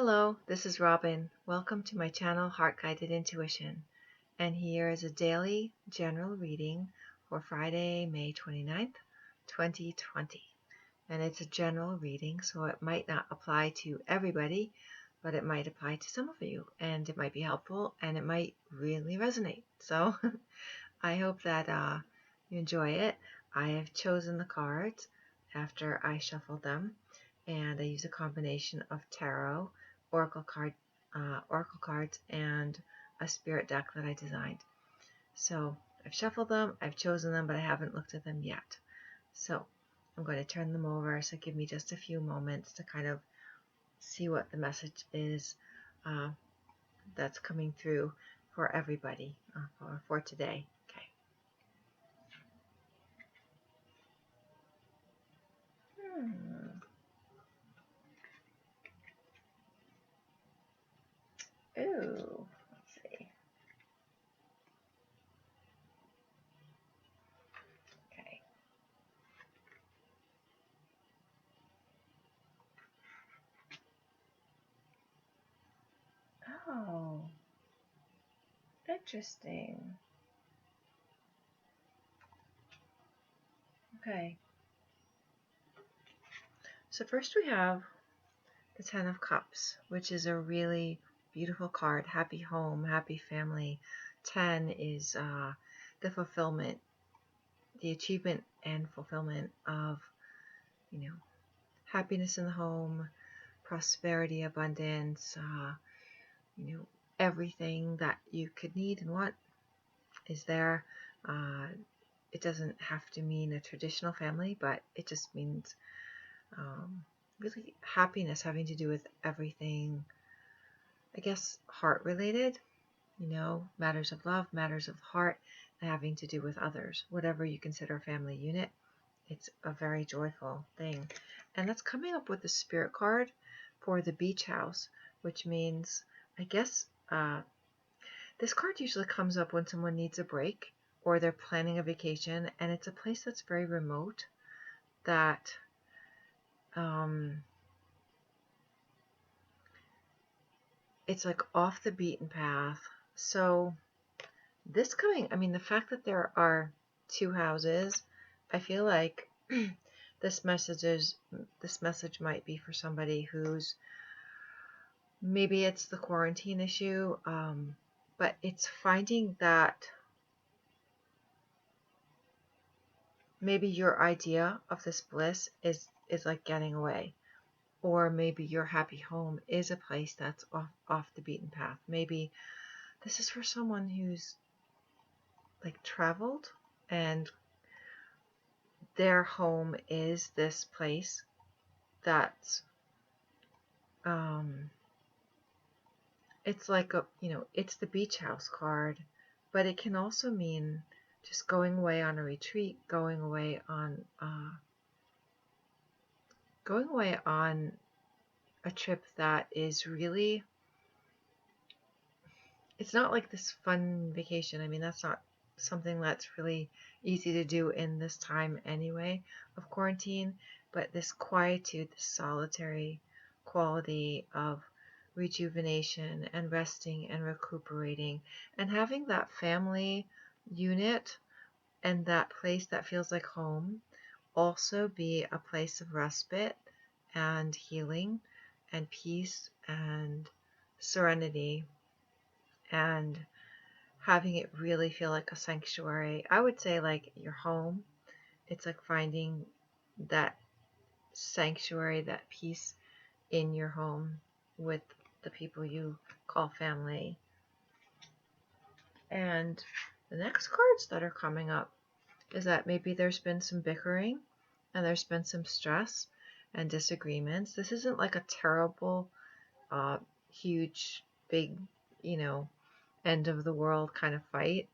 Hello, this is Robyn. Welcome to my channel, Heart Guided Intuition. And here is a daily general reading for Friday, May 29th, 2020. And it's a general reading, so it might not apply to everybody, but it might apply to some of you, and it might be helpful, and it might really resonate. So I hope that you enjoy it. I have chosen the cards after I shuffled them, and I use a combination of tarot, oracle cards, and a spirit deck that I designed. So I've shuffled them, I've chosen them, but I haven't looked at them yet. So I'm going to turn them over. So give me just a few moments to kind of see what the message is that's coming through for everybody for today. Okay. Ooh, let's see. Okay. Oh, interesting. Okay. So first we have the Ten of Cups, which is a really beautiful card. Happy home, happy family. 10 is the fulfillment, the achievement and fulfillment of, happiness in the home, prosperity, abundance, everything that you could need and want is there. It doesn't have to mean a traditional family, but it just means really happiness having to do with everything, I guess, heart related, matters of love, matters of the heart, and having to do with others. Whatever you consider a family unit, it's a very joyful thing. And that's coming up with the spirit card for the beach house, which means, I guess, this card usually comes up when someone needs a break or they're planning a vacation, and it's a place that's very remote that it's like off the beaten path. So the fact that there are two houses, I feel like this message might be for somebody who's, maybe it's the quarantine issue, but it's finding that maybe your idea of this bliss is like getting away. Or maybe your happy home is a place that's off the beaten path. Maybe this is for someone who's like traveled and their home is this place that's it's like it's the beach house card, but it can also mean just going away on a retreat, going away on a trip that is really, it's not like this fun vacation. I mean, that's not something that's really easy to do in this time anyway of quarantine, but this quietude, this solitary quality of rejuvenation and resting and recuperating and having that family unit and that place that feels like home also be a place of respite and healing and peace and serenity, and having it really feel like a sanctuary. I would say like your home. It's like finding that sanctuary, that peace in your home with the people you call family. And the next cards that are coming up is that maybe there's been some bickering and there's been some stress and disagreements. This isn't like a terrible, huge, big, end of the world kind of fight.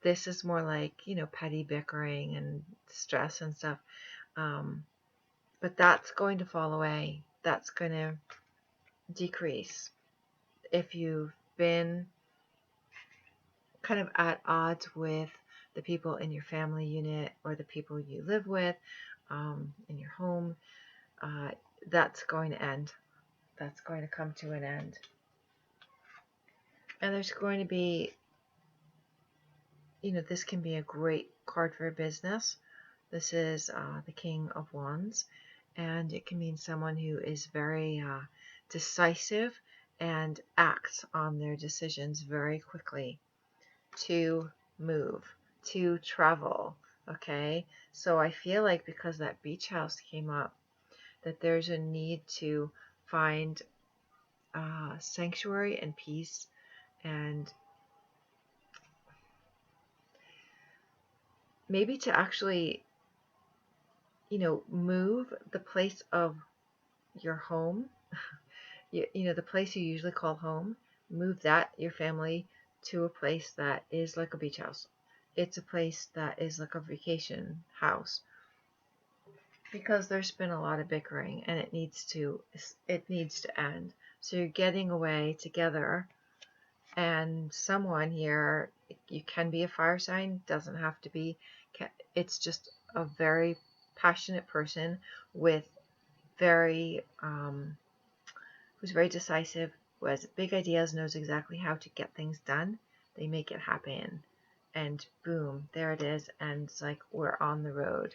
This is more like, petty bickering and stress and stuff. But that's going to fall away. That's going to decrease. If you've been kind of at odds with the people in your family unit or the people you live with in your home, that's going to end. that's going to come to an end. And there's going to be, this can be a great card for business. This is the King of Wands, and it can mean someone who is very decisive and acts on their decisions very quickly to move, to travel. Okay, so I feel like because that beach house came up, that there's a need to find sanctuary and peace, and maybe to actually, move the place of your home, the place you usually call home, move that, your family, to a place that is like a beach house. It's a place that is like a vacation house, because there's been a lot of bickering and it needs to end. So you're getting away together, and someone here, you can be a fire sign, doesn't have to be, it's just a very passionate person with very who's very decisive, who has big ideas, knows exactly how to get things done. They make it happen, and boom, there it is, and it's like we're on the road.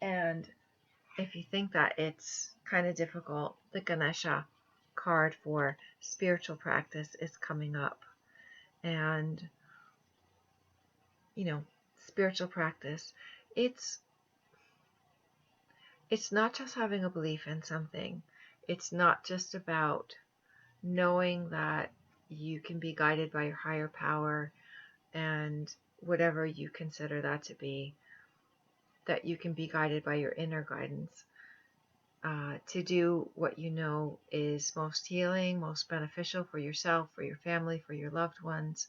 And if you think that it's kind of difficult, the Ganesha card for spiritual practice is coming up. And, spiritual practice, it's not just having a belief in something. It's not just about knowing that you can be guided by your higher power and whatever you consider that to be, that you can be guided by your inner guidance to do what you know is most healing, most beneficial for yourself, for your family, for your loved ones.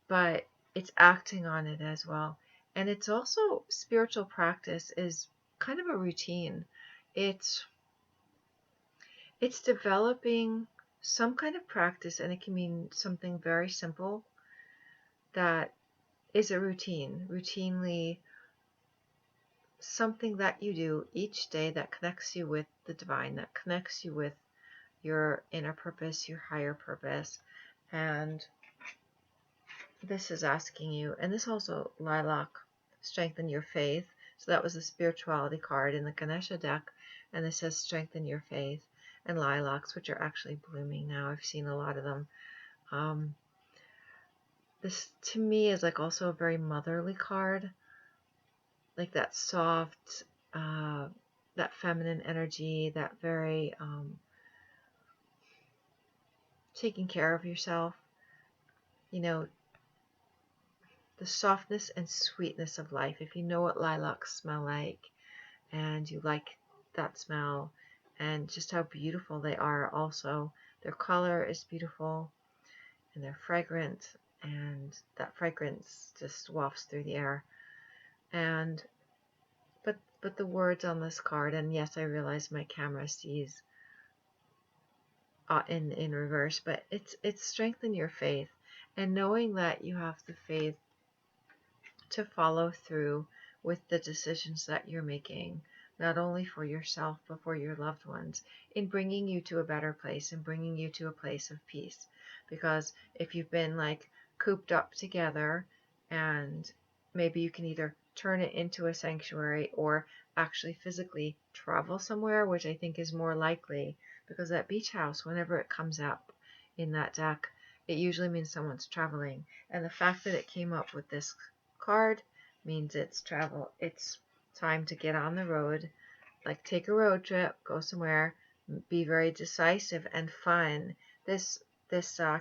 But it's acting on it as well. And it's also, spiritual practice is kind of a routine. It's developing some kind of practice, and it can mean something very simple that is a routine, routinely something that you do each day that connects you with the divine, that connects you with your inner purpose, your higher purpose. And this is asking you, and this also, Lilac, strengthen your faith. So that was the spirituality card in the Ganesha deck, and this says strengthen your faith. And lilacs, which are actually blooming now, I've seen a lot of them. This to me is like also a very motherly card, like that soft, that feminine energy, that very taking care of yourself, the softness and sweetness of life. If you know what lilacs smell like, and you like that smell, and just how beautiful they are also. Their color is beautiful, and they're fragrant, and that fragrance just wafts through the air. And but the words on this card, and yes, I realize my camera sees in reverse, but it's strengthen your faith, and knowing that you have the faith to follow through with the decisions that you're making, not only for yourself, but for your loved ones, in bringing you to a better place and bringing you to a place of peace. Because if you've been like cooped up together, and maybe you can either turn it into a sanctuary or actually physically travel somewhere, which I think is more likely, because that beach house, whenever it comes up in that deck, it usually means someone's traveling. And the fact that it came up with this card means it's travel. It's time to get on the road, like take a road trip, go somewhere, be very decisive and fun. This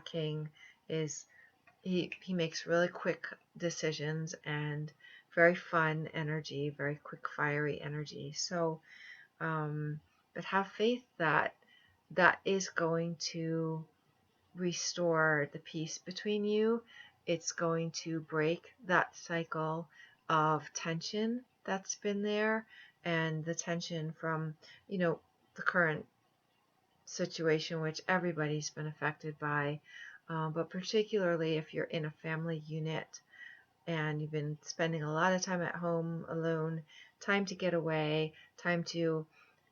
king is, he makes really quick decisions and very fun energy, very quick fiery energy. So but have faith that is going to restore the peace between you. It's going to break that cycle of tension that's been there, and the tension from, the current situation, which everybody's been affected by, but particularly if you're in a family unit and you've been spending a lot of time at home alone, time to get away, time to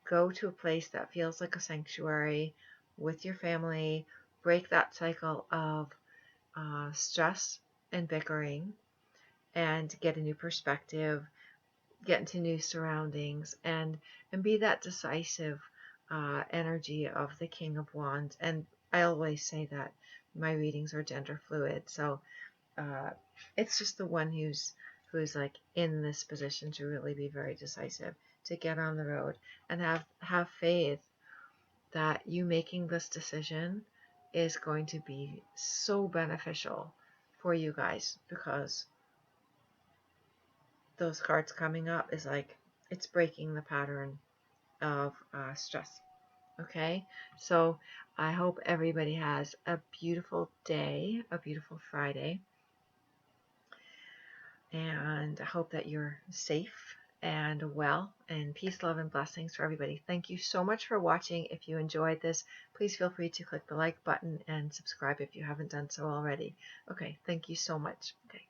go to a place that feels like a sanctuary with your family, break that cycle of stress and bickering, and get a new perspective, get into new surroundings, and be that decisive energy of the King of Wands. And I always say that my readings are gender fluid, so it's just the one who's like in this position to really be very decisive, to get on the road and have faith that you making this decision is going to be so beneficial for you guys, because those cards coming up is like it's breaking the pattern of stress. Okay, so I hope everybody has a beautiful day, a beautiful Friday, and I hope that you're safe and well, and peace, love, and blessings for everybody. Thank you so much for watching. If you enjoyed this, please feel free to click the like button and subscribe if you haven't done so already. Okay, thank you so much. Okay.